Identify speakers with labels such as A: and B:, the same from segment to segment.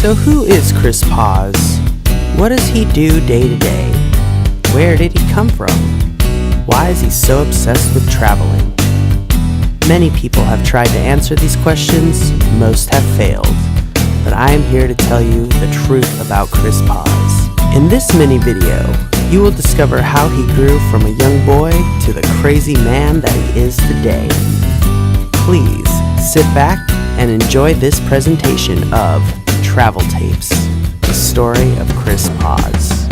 A: So who is Chris Paz? What does he do day to day? Where did he come from? Why is he so obsessed with traveling? Many people have tried to answer these questions, most have failed. But I am here to tell you the truth about Chris Paz. In this mini video, you will discover how he grew from a young boy to the crazy man that he is today. Please sit back and enjoy this presentation of Travel Tapes, the story of Chris Paz.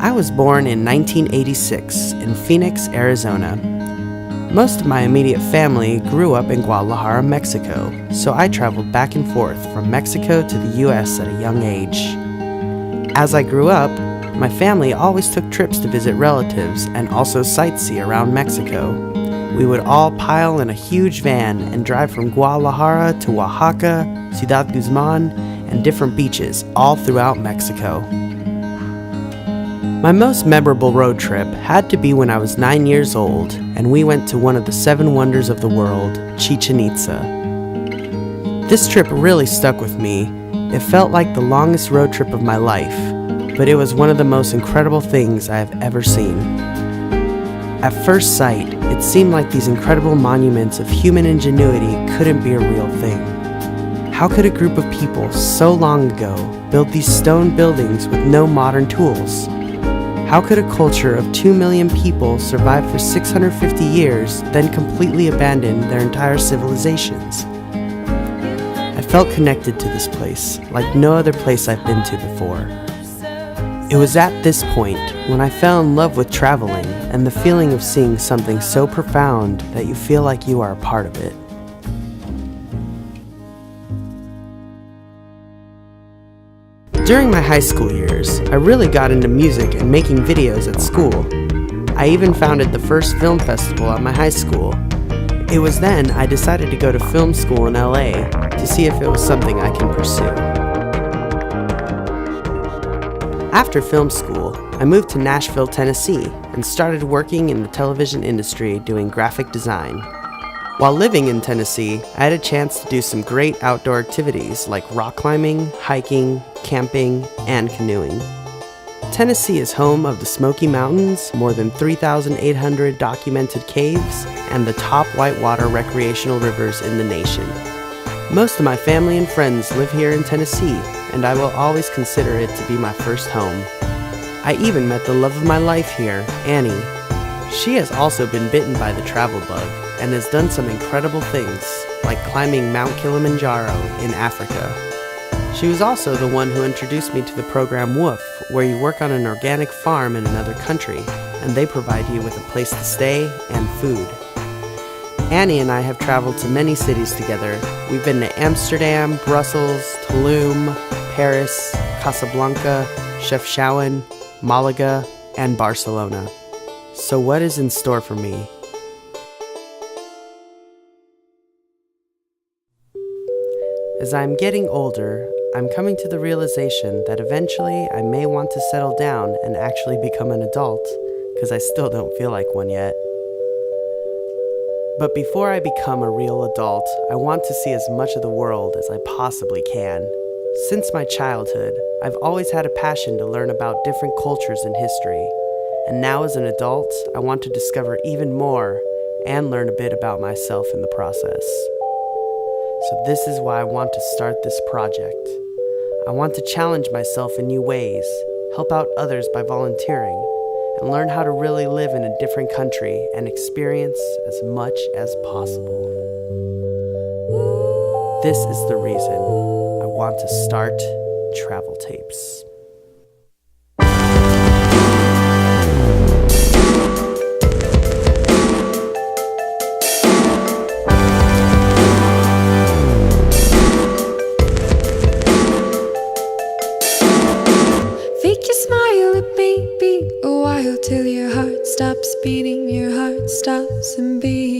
A: I was born in 1986 in Phoenix, Arizona. Most of my immediate family grew up in Guadalajara, Mexico, so I traveled back and forth from Mexico to the US at a young age. As I grew up, my family always took trips to visit relatives and also sightsee around Mexico. We would all pile in a huge van and drive from Guadalajara to Oaxaca, Ciudad Guzman, and different beaches all throughout Mexico. My most memorable road trip had to be when I was 9 years old and we went to one of the 7 wonders of the world, Chichen Itza. This trip really stuck with me. It felt like the longest road trip of my life, but it was one of the most incredible things I have ever seen. At first sight, it seemed like these incredible monuments of human ingenuity couldn't be a real thing. How could a group of people so long ago build these stone buildings with no modern tools? How could a culture of 2 million people survive for 650 years, then completely abandon their entire civilizations? I felt connected to this place, like no other place I've been to before. It was at this point when I fell in love with traveling and the feeling of seeing something so profound that you feel like you are a part of it. During my high school years, I really got into music and making videos at school. I even founded the first film festival at my high school. It was then I decided to go to film school in LA to see if it was something I can pursue. After film school, I moved to Nashville, Tennessee, and started working in the television industry doing graphic design. While living in Tennessee, I had a chance to do some great outdoor activities like rock climbing, hiking, camping, and canoeing. Tennessee is home of the Smoky Mountains, more than 3,800 documented caves, and the top whitewater recreational rivers in the nation. Most of my family and friends live here in Tennessee, and I will always consider it to be my first home. I even met the love of my life here, Annie. She has also been bitten by the travel bug and has done some incredible things, like climbing Mount Kilimanjaro in Africa. She was also the one who introduced me to the program WOOF, where you work on an organic farm in another country, and they provide you with a place to stay and food. Annie and I have traveled to many cities together. We've been to Amsterdam, Brussels, Tulum, Paris, Casablanca, Chefchaouen, Malaga, and Barcelona. So what is in store for me? As I'm getting older, I'm coming to the realization that eventually I may want to settle down and actually become an adult, because I still don't feel like one yet. But before I become a real adult, I want to see as much of the world as I possibly can. Since my childhood, I've always had a passion to learn about different cultures and history. And now as an adult, I want to discover even more and learn a bit about myself in the process. So this is why I want to start this project. I want to challenge myself in new ways, help out others by volunteering, and learn how to really live in a different country and experience as much as possible. This is the reason I want to start Travel Tapes.
B: Fake your smile, it may be a while till your heart stops beating, your heart stops and beats.